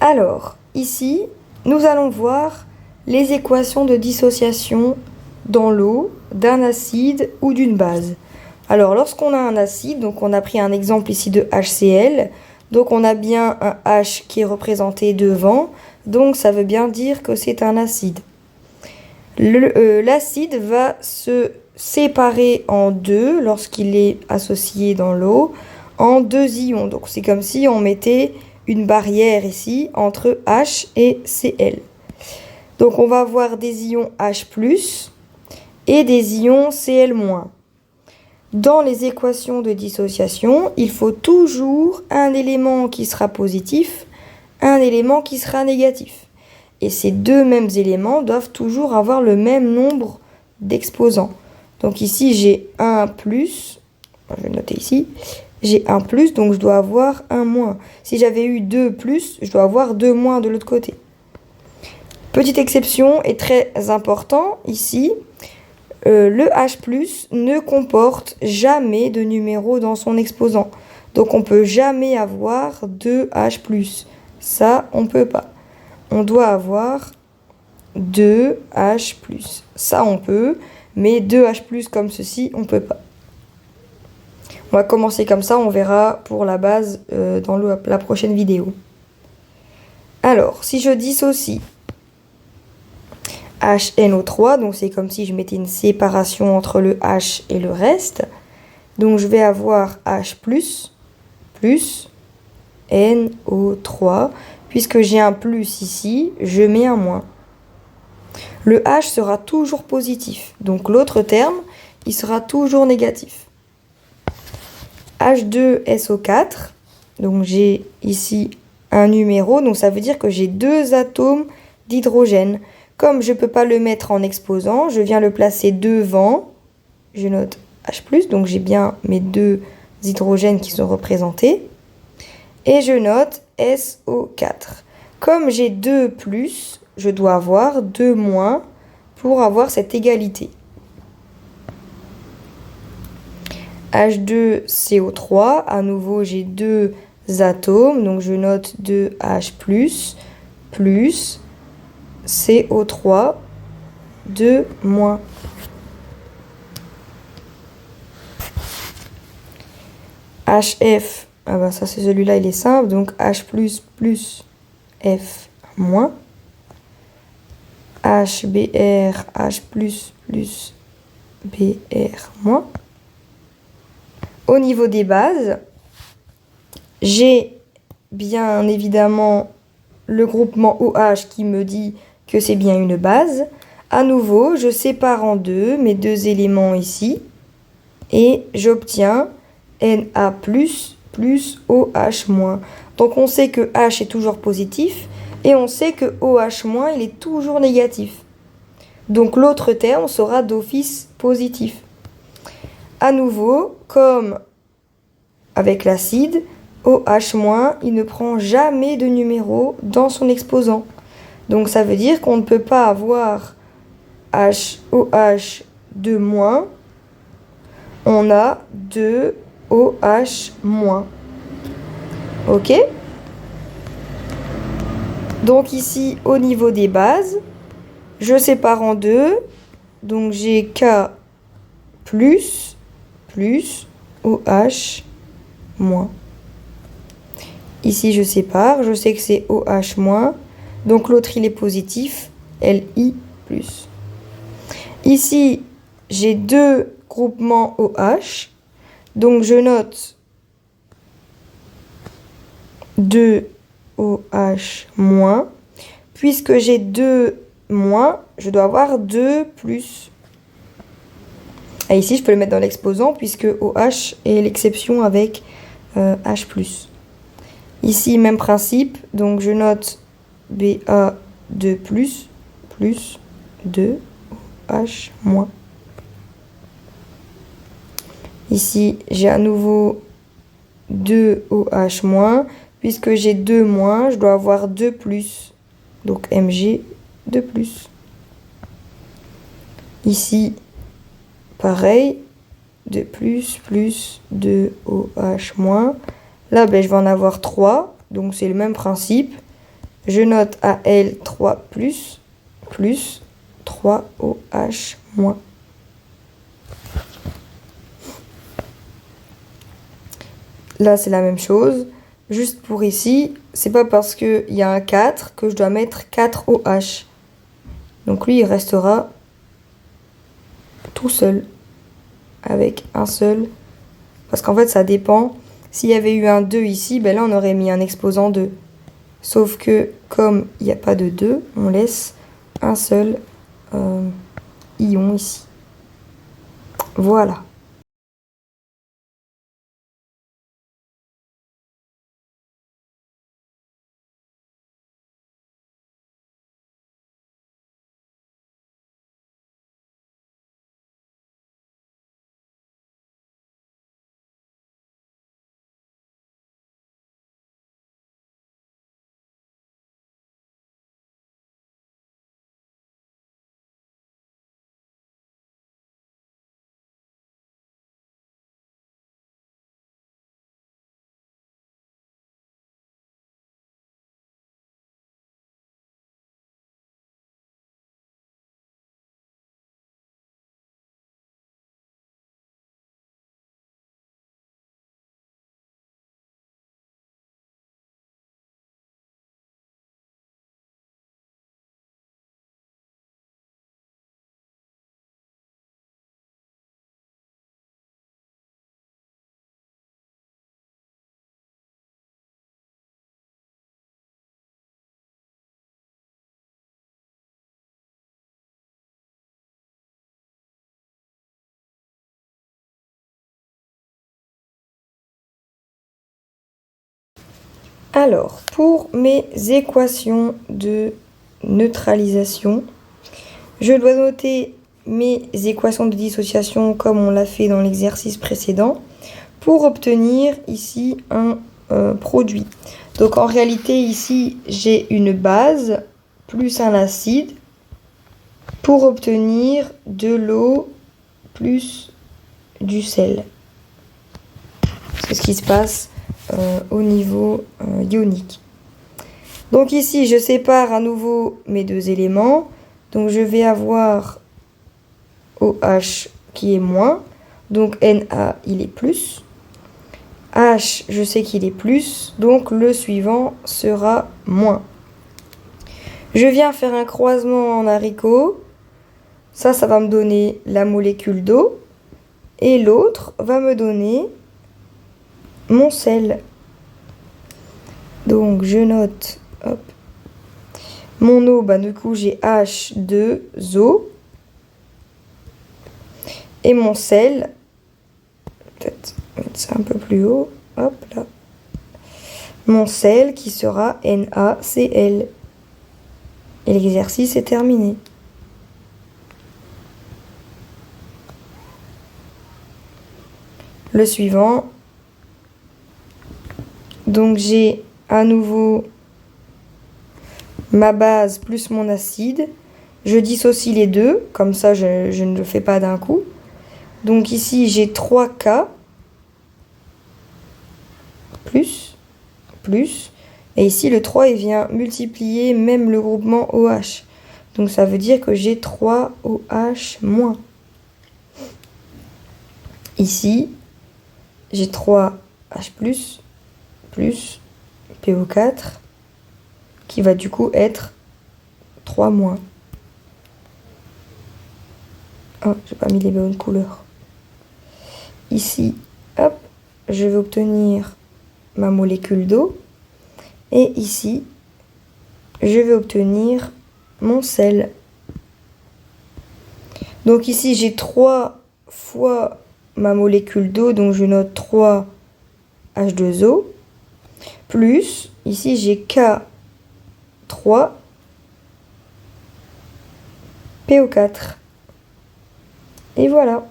Alors, ici, nous allons voir les équations de dissociation dans l'eau d'un acide ou d'une base. Alors, lorsqu'on a un acide, donc on a pris un exemple ici de HCl, donc on a bien un H qui est représenté devant, donc ça veut bien dire que c'est un acide. L'acide va se séparer en deux lorsqu'il est associé dans l'eau en deux ions. Donc c'est comme si on mettait une barrière ici entre H et Cl. Donc on va avoir des ions H+, et des ions Cl-. Dans les équations de dissociation, il faut toujours un élément qui sera positif, un élément qui sera négatif. Et ces deux mêmes éléments doivent toujours avoir le même nombre d'exposants. Donc ici, j'ai 1+, je vais noter ici, j'ai 1+, donc je dois avoir 1-. Si j'avais eu 2+, je dois avoir 2- de l'autre côté. Petite exception et très important ici, le H+ ne comporte jamais de numéro dans son exposant. Donc on ne peut jamais avoir 2H+. Ça, on ne peut pas. On doit avoir 2H+. Ça, on peut, mais 2H+ comme ceci, on ne peut pas. On va commencer comme ça, on verra pour la base dans la prochaine vidéo. Alors, si je dissocie HNO3, donc c'est comme si je mettais une séparation entre le H et le reste. Donc je vais avoir H+, plus NO3. Puisque j'ai un plus ici, je mets un moins. Le H sera toujours positif. Donc l'autre terme, il sera toujours négatif. H2SO4. Donc j'ai ici un numéro. Donc ça veut dire que j'ai deux atomes d'hydrogène. Comme je ne peux pas le mettre en exposant, je viens le placer devant. Je note H+, donc j'ai bien mes deux hydrogènes qui sont représentés. Et je note SO4. Comme j'ai 2+, je dois avoir 2- pour avoir cette égalité. H2CO3, à nouveau j'ai deux atomes, donc je note 2H+, plus CO3, 2-. HF, ah ben ça c'est celui-là, il est simple, donc H+, plus F-. HBr, H+, plus Br-. Au niveau des bases, j'ai bien évidemment le groupement OH qui me dit que c'est bien une base. À nouveau, je sépare en deux mes deux éléments ici et j'obtiens Na+, plus OH-. Donc on sait que H est toujours positif et on sait que OH- il est toujours négatif. Donc l'autre terme sera d'office positif. À nouveau, comme avec l'acide, OH-, il ne prend jamais de numéro dans son exposant. Donc ça veut dire qu'on ne peut pas avoir OH 2-, on a 2OH-. Ok? Donc ici, au niveau des bases, je sépare en deux. Donc j'ai K plus OH-. Ici, je sépare. Je sais que c'est OH-. Donc l'autre, il est positif. Li+. Ici, j'ai deux groupements OH. Donc je note 2OH-. Puisque j'ai 2-, je dois avoir 2+. Et ici, je peux le mettre dans l'exposant puisque OH est l'exception avec H+. Ici, même principe. Donc je note Ba2+, plus 2OH-. Ici, j'ai à nouveau 2OH-. Puisque j'ai 2-, je dois avoir 2+. Donc Mg 2+. Ici, pareil, 2+, plus 2OH-. Là, je vais en avoir 3. Donc c'est le même principe. je note Al3 plus 3OH moins. Là, c'est la même chose. Juste pour ici, c'est pas parce qu'il y a un 4 que je dois mettre 4OH. Donc lui, il restera tout seul, avec un seul. Parce qu'en fait, ça dépend. S'il y avait eu un 2 ici, ben là, on aurait mis un exposant 2. Sauf que, comme il n'y a pas de 2, on laisse un seul ion ici. Voilà. Alors, pour mes équations de neutralisation, je dois noter mes équations de dissociation comme on l'a fait dans l'exercice précédent pour obtenir ici un produit. Donc en réalité ici j'ai une base plus un acide pour obtenir de l'eau plus du sel. C'est ce qui se passe au niveau ionique. Donc ici je sépare à nouveau mes deux éléments. Donc je vais avoir OH qui est moins. Donc Na il est plus. H je sais qu'il est plus. Donc le suivant sera moins. Je viens faire un croisement en haricot. Ça va me donner la molécule d'eau. Et l'autre va me donner mon sel. Donc je note, hop, mon eau, du coup j'ai H2O. Et mon sel, peut-être mettre ça un peu plus haut, hop là. Mon sel qui sera NaCl. Et l'exercice est terminé. Le suivant. Donc j'ai à nouveau ma base plus mon acide. Je dissocie les deux, comme ça je ne le fais pas d'un coup. Donc ici j'ai 3K plus. Et ici le 3 il vient multiplier même le groupement OH. Donc ça veut dire que j'ai 3OH moins. Ici j'ai 3H plus PO4 qui va du coup être 3 moins. Oh, j'ai pas mis les bonnes couleurs. Ici, hop, je vais obtenir ma molécule d'eau. Et ici, je vais obtenir mon sel. Donc ici, j'ai 3 fois ma molécule d'eau, donc je note 3 H2O. Plus, ici j'ai K3 PO4. Et voilà.